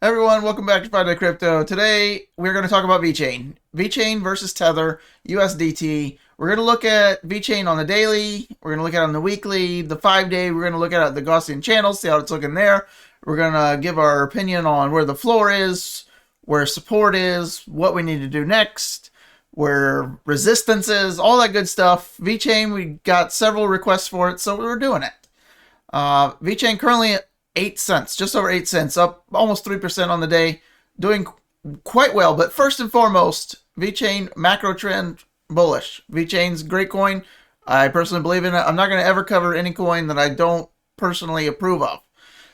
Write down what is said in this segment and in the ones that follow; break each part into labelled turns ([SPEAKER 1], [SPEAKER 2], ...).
[SPEAKER 1] Everyone, welcome back to Friday Crypto. Today, we're going to talk about Vechain. Vechain versus Tether, USDT. We're going to look at Vechain on the daily. We're going to look at it on the weekly, the 5-day. We're going to look at the Gaussian channel, see how it's looking there. We're going to give our opinion on where the floor is, where support is, what we need to do next, where resistance is, all that good stuff. Vechain, we got several requests for it, so we're doing it. Vechain currently at 8 cents, just over 8 cents, up almost 3% on the day, doing quite well. But first and foremost, Vechain macro trend bullish. Vechain's great coin. I personally believe in it. I'm not going to ever cover any coin that I don't personally approve of.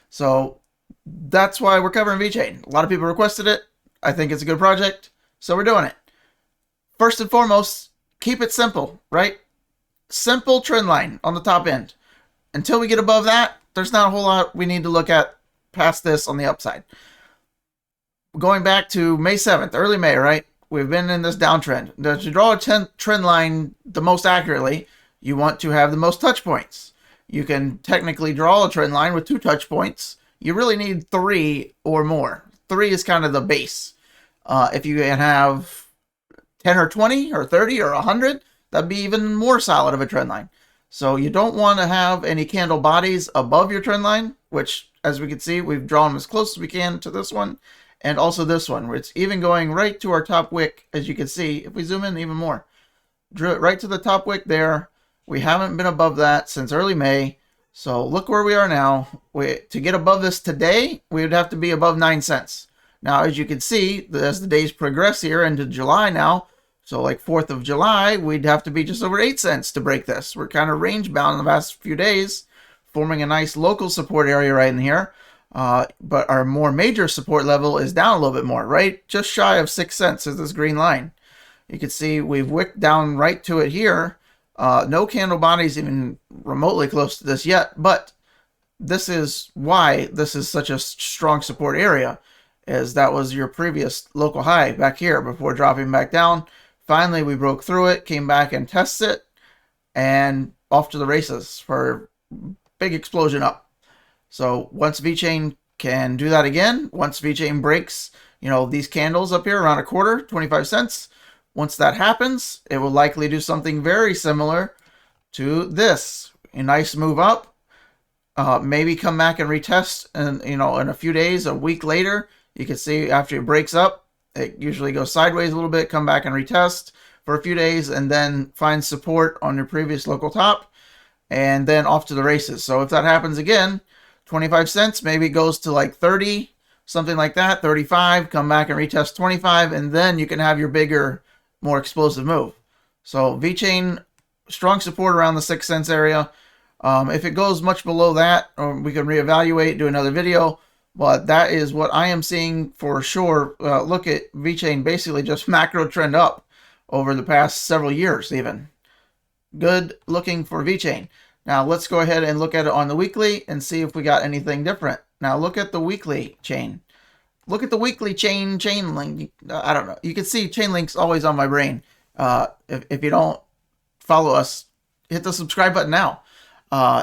[SPEAKER 1] So that's why we're covering Vechain. A lot of people requested it. I think it's a good project, so we're doing it. First and foremost, keep it simple, right? Simple trend line on the top end. Until we get above that, there's not a whole lot we need to look at past this on the upside. Going back to May 7th, early May, right? We've been in this downtrend. Now, to draw a trend line the most accurately, you want to have the most touch points. You can technically draw a trend line with 2 touch points. You really need 3 or more. 3 is kind of the base. If you can have 10 or 20 or 30 or 100, that'd be even more solid of a trend line. So you don't want to have any candle bodies above your trend line, which, as we can see, we've drawn as close as we can to this one, and also this one, where it's even going right to our top wick, as you can see. If we zoom in even more, drew it right to the top wick there. We haven't been above that since early May. So look where we are now. To get above this today, we would have to be above 9 cents. Now, as you can see, as the days progress here into July now, so like 4th of July, we'd have to be just over 8 cents to break this. We're kind of range bound in the past few days, forming a nice local support area right in here. But our more major support level is down a little bit more, right? Just shy of 6 cents is this green line. You can see we've wicked down right to it here. No candle bodies even remotely close to this yet, but this is why this is such a strong support area, as that was your previous local high back here before dropping back down. Finally, we broke through it, came back and tested it, and off to the races for big explosion up. So once Vechain can do that again, once Vechain breaks, these candles up here around a quarter, 25 cents, once that happens, it will likely do something very similar to this. A nice move up, maybe come back and retest, and in a few days, a week later, you can see after it breaks up, it usually goes sideways a little bit, come back and retest for a few days, and then find support on your previous local top, and then off to the races. So if that happens again, 25 cents, maybe it goes to like 30, something like that, 35, come back and retest 25, and then you can have your bigger, more explosive move. So Vechain, strong support around the 6 cents area. If it goes much below that, we can reevaluate, do another video. But that is what I am seeing for sure. Look at Vechain basically just macro trend up over the past several years even. Good looking for Vechain. Now let's go ahead and look at it on the weekly and see if we got anything different. Now look at the weekly chain. Look at the weekly chain link. I don't know. You can see chain links always on my brain. If you don't follow us, hit the subscribe button now.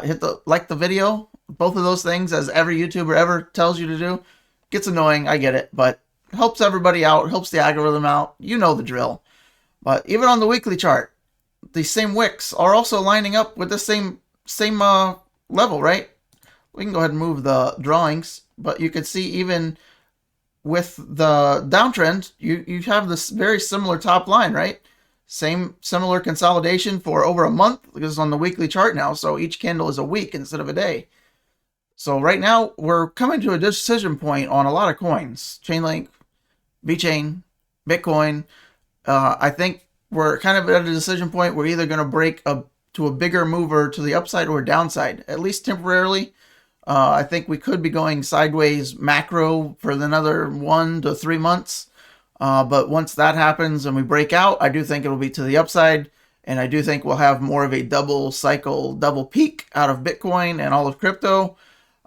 [SPEAKER 1] Hit the like the video. Both of those things, as every YouTuber ever tells you to do. Gets annoying, I get it, but helps everybody out, helps the algorithm out. You know the drill. But even on the weekly chart, these same wicks are also lining up with the same level, right? We can go ahead and move the drawings, but you can see even with the downtrend, you have this very similar top line, right? Similar consolidation for over a month, because it's on the weekly chart now, so each candle is a week instead of a day. So right now, we're coming to a decision point on a lot of coins. Chainlink, Vechain, Bitcoin. I think we're kind of at a decision point. We're either going to break to a bigger mover to the upside or downside, at least temporarily. I think we could be going sideways macro for another 1 to 3 months. But once that happens and we break out, I do think it will be to the upside. And I do think we'll have more of a double cycle, double peak out of Bitcoin and all of crypto.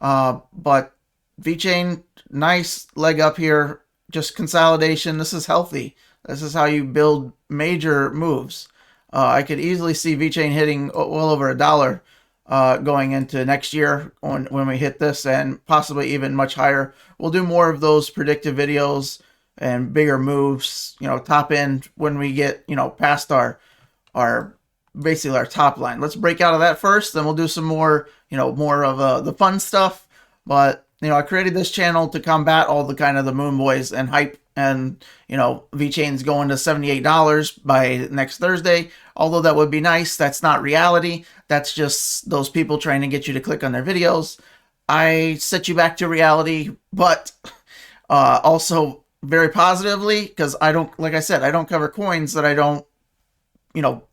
[SPEAKER 1] But Vechain, nice leg up here, just consolidation. This is healthy. This is how you build major moves. I could easily see Vechain hitting well over $1 going into next year when we hit this, and possibly even much higher. We'll do more of those predictive videos and bigger moves, top end when we get, past our basically our top line. Let's break out of that first, then we'll do some more, more of the fun stuff. But, I created this channel to combat all the kind of the moon boys and hype, and, Vechain's going to $78 by next Thursday. Although that would be nice, that's not reality. That's just those people trying to get you to click on their videos. I set you back to reality, but also very positively, because I don't, like I said, I don't cover coins that I don't,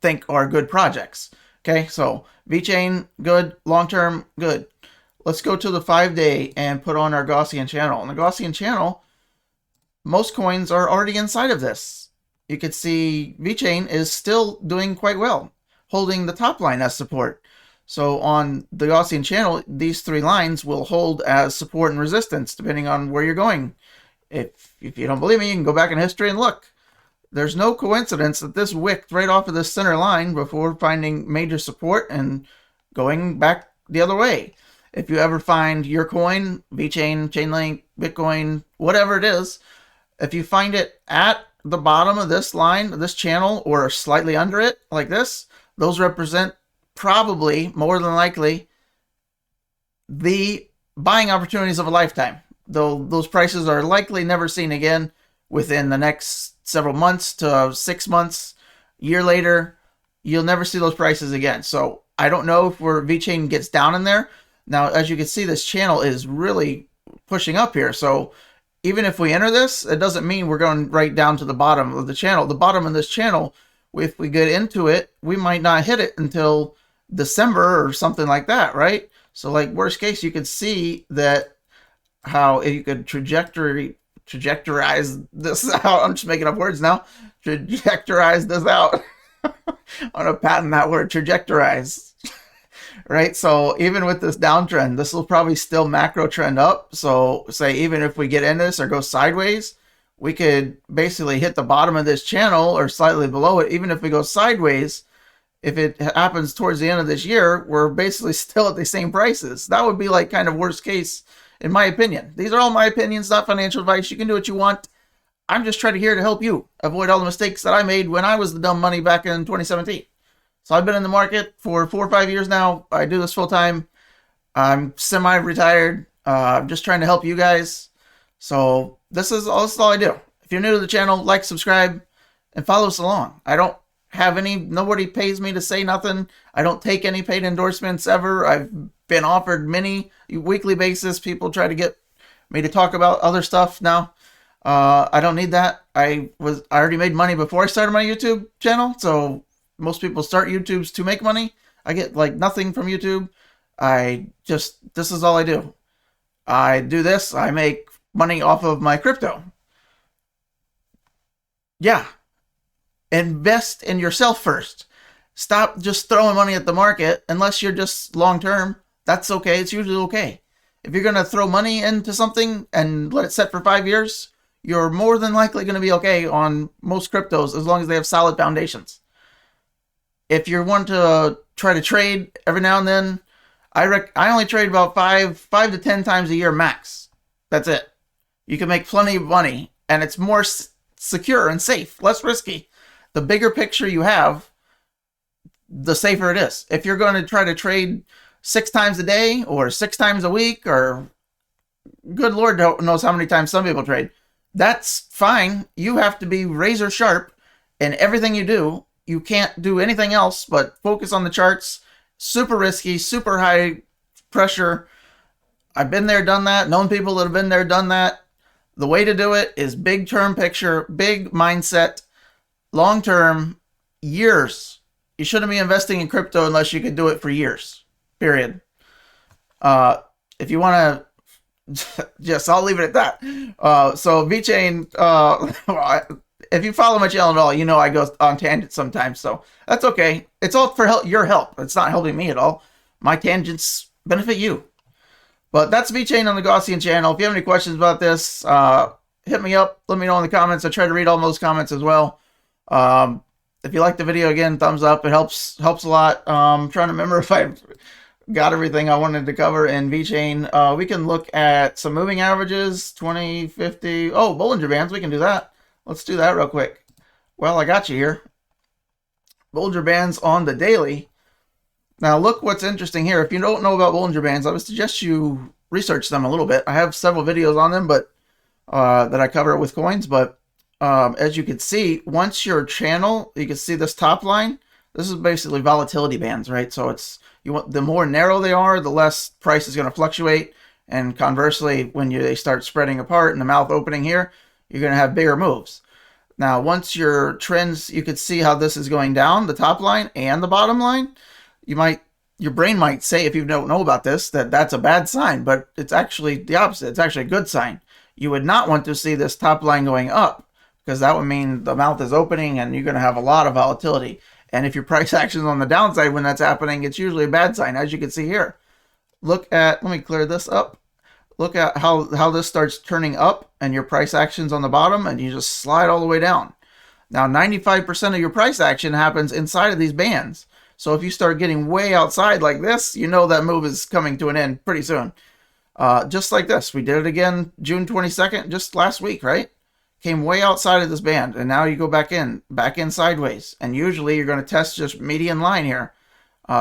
[SPEAKER 1] think are good projects. Okay, so Vechain, good. Long-term, good. Let's go to the 5-day and put on our Gaussian channel. On the Gaussian channel, most coins are already inside of this. You can see Vechain is still doing quite well, holding the top line as support. So on the Gaussian channel, these 3 lines will hold as support and resistance, depending on where you're going. If you don't believe me, you can go back in history and look. There's no coincidence that this wicked right off of this center line before finding major support and going back the other way. If you ever find your coin, Vechain, Chainlink, Bitcoin, whatever it is, if you find it at the bottom of this line, this channel, or slightly under it, like this, those represent probably, more than likely, the buying opportunities of a lifetime. Though those prices are likely never seen again within the next several months to 6 months, year later, you'll never see those prices again. So I don't know if Vechain gets down in there. Now, as you can see, this channel is really pushing up here. So even if we enter this, it doesn't mean we're going right down to the bottom of the channel. The bottom of this channel, if we get into it, we might not hit it until December or something like that, right? So like worst case, you could see that how you could trajectorize this out. I'm just making up words now. Trajectorize this out. I'm going to patent that word, trajectorize. Right? So even with this downtrend, this will probably still macro trend up. So say even if we get in this or go sideways, we could basically hit the bottom of this channel or slightly below it. Even if we go sideways, if it happens towards the end of this year, we're basically still at the same prices. That would be like kind of worst case, in my opinion. These are all my opinions, not financial advice. You can do what you want. I'm just trying to here to help you avoid all the mistakes that I made when I was the dumb money back in 2017. So I've been in the market for 4 or 5 years now. I do this full time. I'm semi-retired. I'm just trying to help you guys. So this is all I do. If you're new to the channel, like, subscribe, and follow us along. I don't have nobody pays me to say nothing. I don't take any paid endorsements ever. I've been offered many weekly basis. People try to get me to talk about other stuff now. I don't need that. I already made money before I started my YouTube channel. So most people start YouTubes to make money. I get like nothing from YouTube. This is all I do. I do this. I make money off of my crypto. Yeah. Invest in yourself first. Stop just throwing money at the market unless you're just long term. That's okay. It's usually okay. If you're going to throw money into something and let it set for 5 years, you're more than likely going to be okay on most cryptos as long as they have solid foundations. If you want to try to trade every now and then, I only trade about 5 to 10 times a year max. That's it. You can make plenty of money, and it's more secure and safe, less risky. The bigger picture you have, the safer it is. If you're going to try to trade 6 times a day or 6 times a week, or good Lord knows how many times some people trade, that's fine. You have to be razor sharp in everything you do. You can't do anything else but focus on the charts. Super risky, super high pressure. I've been there, done that. Known people that have been there, done that. The way to do it is big term picture, big mindset, long term, years. You shouldn't be investing in crypto unless you could do it for years. Period. If you want to, yes, I'll leave it at that. So Vechain, if you follow my channel at all, you know I go on tangents sometimes, so that's okay. It's all for your help. It's not helping me at all. My tangents benefit you. But that's Vechain on the Gaussian channel. If you have any questions about this, hit me up. Let me know in the comments. I try to read all those comments as well. If you like the video, again, thumbs up. It helps a lot. I'm trying to remember if I got everything I wanted to cover in VeChain. We can look at some moving averages, 20, 50. Oh, Bollinger Bands, we can do that. Let's do that real quick. Well, I got you here. Bollinger Bands on the daily. Now, look what's interesting here. If you don't know about Bollinger Bands, I would suggest you research them a little bit. I have several videos on them, but that I cover with coins. But as you can see, once your channel, you can see this top line. This is basically volatility bands, right? So it's the more narrow they are, the less price is going to fluctuate. And conversely, when they start spreading apart and the mouth opening here, you're going to have bigger moves. Now, once your trends, you could see how this is going down, the top line and the bottom line. Your brain might say, if you don't know about this, that that's a bad sign, but it's actually the opposite. It's actually a good sign. You would not want to see this top line going up, because that would mean the mouth is opening and you're going to have a lot of volatility. And if your price action is on the downside when that's happening, it's usually a bad sign, as you can see here. Look at, let me clear this up. Look at how this starts turning up and your price action's on the bottom and you just slide all the way down. Now, 95% of your price action happens inside of these bands. So if you start getting way outside like this, you know that move is coming to an end pretty soon. Just like this. We did it again June 22nd, just last week, right? Came way outside of this band, and now you go back in sideways. And usually you're going to test just median line here.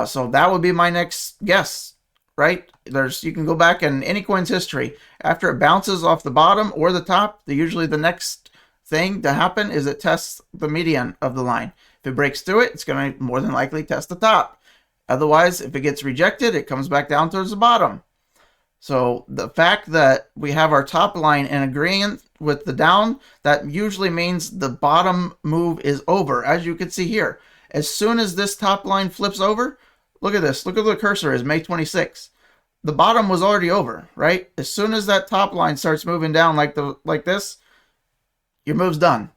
[SPEAKER 1] So that would be my next guess, right? You can go back in any coin's history. After it bounces off the bottom or the top, usually the next thing to happen is it tests the median of the line. If it breaks through it, it's going to more than likely test the top. Otherwise, if it gets rejected, it comes back down towards the bottom. So the fact that we have our top line in agreement with the down, that usually means the bottom move is over, as you can see here. As soon as this top line flips over, look at this. Look at where the cursor is, May 26th. The bottom was already over, right? As soon as that top line starts moving down like this, your move's done.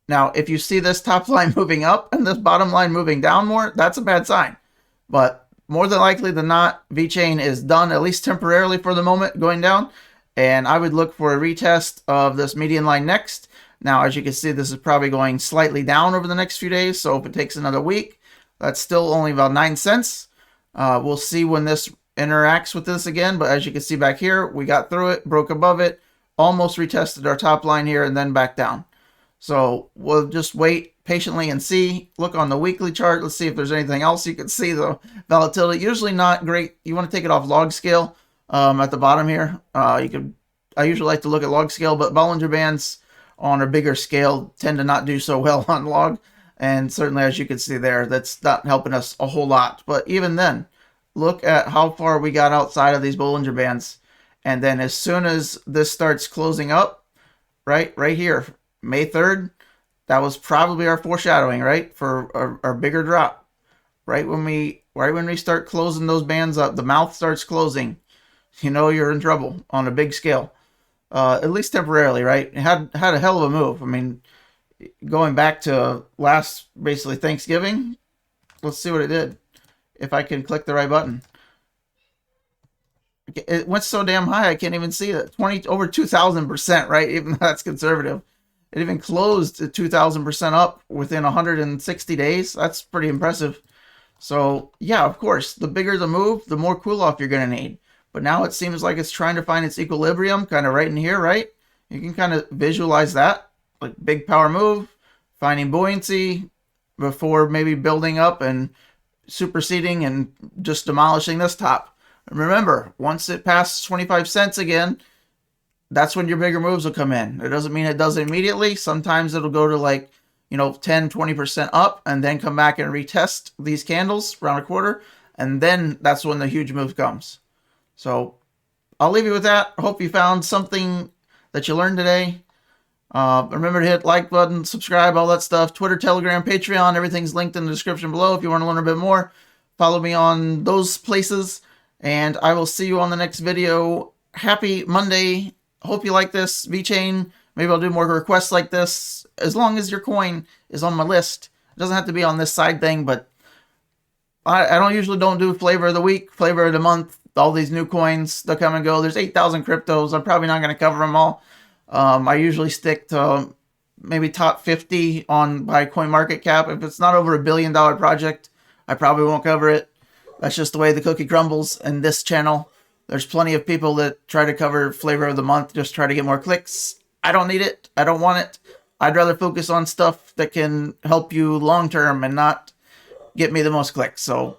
[SPEAKER 1] Now, if you see this top line moving up and this bottom line moving down more, that's a bad sign. But more than likely than not, VeChain is done, at least temporarily for the moment, going down. And I would look for a retest of this median line next. Now, as you can see, this is probably going slightly down over the next few days. So if it takes another week, that's still only about 9 cents. We'll see when this interacts with this again. But as you can see back here, we got through it, broke above it, almost retested our top line here, and then back down. So we'll just wait patiently and see. Look on the weekly chart. Let's see if there's anything else you can see. The volatility, usually not great. You want to take it off log scale at the bottom here. I usually like to look at log scale, but Bollinger Bands on a bigger scale tend to not do so well on log. And certainly, as you can see there, that's not helping us a whole lot. But even then, look at how far we got outside of these Bollinger Bands. And then as soon as this starts closing up, right here, May 3rd, that was probably our foreshadowing, right, for our bigger drop. Right when we start closing those bands up, the mouth starts closing, you know you're in trouble on a big scale, at least temporarily, right? It had a hell of a move. I mean, going back to last, basically Thanksgiving, let's see what it did. If I can click the right button. It went so damn high, I can't even see it. Over 2,000%, right? Even though that's conservative. It even closed at 2,000% up within 160 days. That's pretty impressive. So, yeah, of course, the bigger the move, the more cool-off you're going to need. But now it seems like it's trying to find its equilibrium kind of right in here, right? You can kind of visualize that. Like big power move, finding buoyancy before maybe building up and superseding and just demolishing this top. And remember, once it passes 25 cents again, that's when your bigger moves will come in. It doesn't mean it does it immediately. Sometimes it'll go to like, 10, 20% up and then come back and retest these candles around a quarter. And then that's when the huge move comes. So I'll leave you with that. I hope you found something that you learned today. Remember to hit like button, subscribe, all that stuff. Twitter, Telegram, Patreon, everything's linked in the description below if you want to learn a bit more. Follow me on those places. And I will see you on the next video. Happy Monday. Hope you like this VeChain. Maybe I'll do more requests like this. As long as your coin is on my list. It doesn't have to be on this side thing, but I usually don't do flavor of the week, flavor of the month. All these new coins, they'll come and go. There's 8,000 cryptos. I'm probably not going to cover them all. I usually stick to maybe top 50 by coin market cap. If it's not over $1 billion project, I probably won't cover it. That's just the way the cookie crumbles in this channel. There's plenty of people that try to cover flavor of the month, just try to get more clicks. I don't need it. I don't want it. I'd rather focus on stuff that can help you long term and not get me the most clicks. So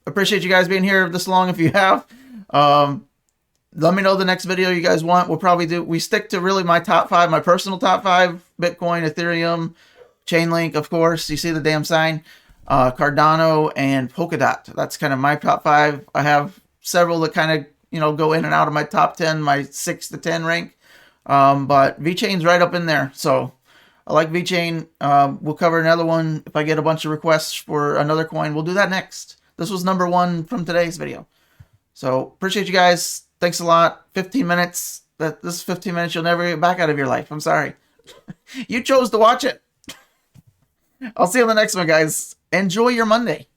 [SPEAKER 1] appreciate you guys being here this long if you have. Let me know the next video you guys want. We stick to really my top 5, my personal top 5, Bitcoin, Ethereum, Chainlink, of course. You see the damn sign. Cardano and Polkadot. That's kind of my top 5. I have several that kind of, go in and out of my top 10, my 6 to 10 rank. But Vechain's right up in there. So I like Vechain. We'll cover another one. If I get a bunch of requests for another coin, we'll do that next. This was number 1 from today's video. So appreciate you guys. Thanks a lot. 15 minutes. This is 15 minutes you'll never get back out of your life. I'm sorry. You chose to watch it. I'll see you on the next one, guys. Enjoy your Monday.